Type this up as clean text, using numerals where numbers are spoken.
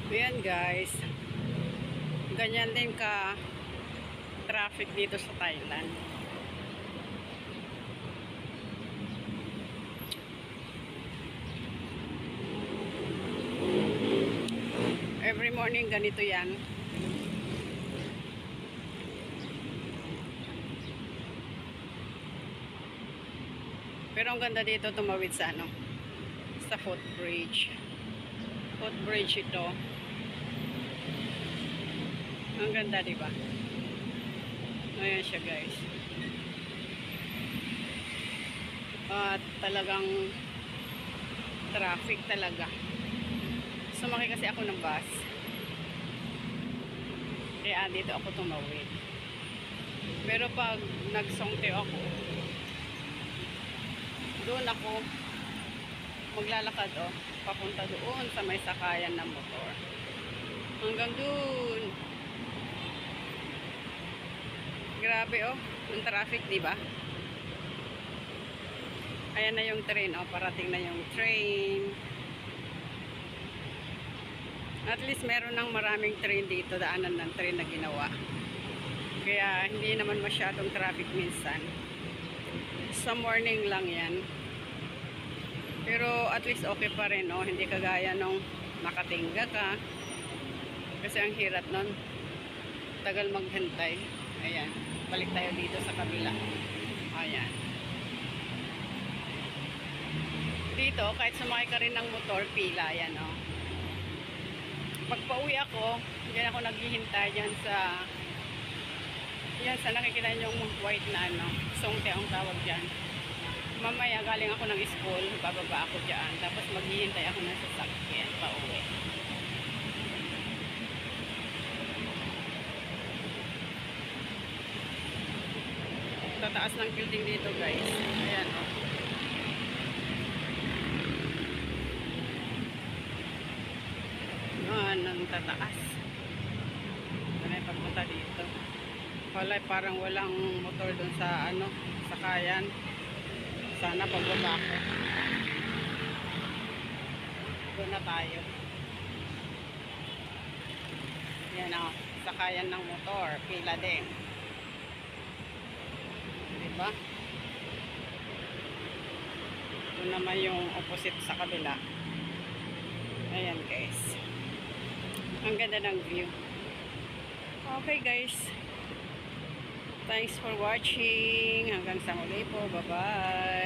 Ayan guys, ganyan din ka traffic dito sa Thailand. Every morning ganito yan. Pero ang ganda dito tumawid sa sa footbridge. Footbridge ito. Ang ganda, di ba? Ayan siya, guys. At talagang traffic talaga. Sumakay kasi ako ng bus. Kaya dito ako tumawid. Pero pag nagsongte ako, doon ako maglalakad papunta doon sa may sakayan ng motor. Hanggang doon. Grabe yung traffic, di ba? Ayan na yung train, parating na yung train. At least meron ng maraming train dito, daanan ng train na ginawa. Kaya hindi naman masyadong traffic minsan. Sa morning lang yan. Pero at least okay pa rin, hindi kagaya nung nakatingga ka. Kasi ang hirap nun, tagal maghintay. Ayan, balik tayo dito sa kabila. Ayan. Dito, kahit sumakay ka rin ng motor, pila, ayan Pag pauwi ako, diyan ako naghihintay dyan sa nakikita nyo yung white na songte ang tawag dyan. Mamaya galing ako ng school, bababa ako dyan, tapos maghihintay ako ng sasakyan pauwi. Tataas ng building dito, guys. Ayan ang tataas. Ganay pagpunta dito. Wala, parang walang motor dun sa sakayan. Sana pagbaba ko. Doon na tayo. Yan sakayan ng motor. Pila din. Diba? Ito naman yung opposite sa kabila. Ayan guys. Ang ganda ng view. Okay guys. Thanks for watching. Hanggang sa muli po. Bye-bye.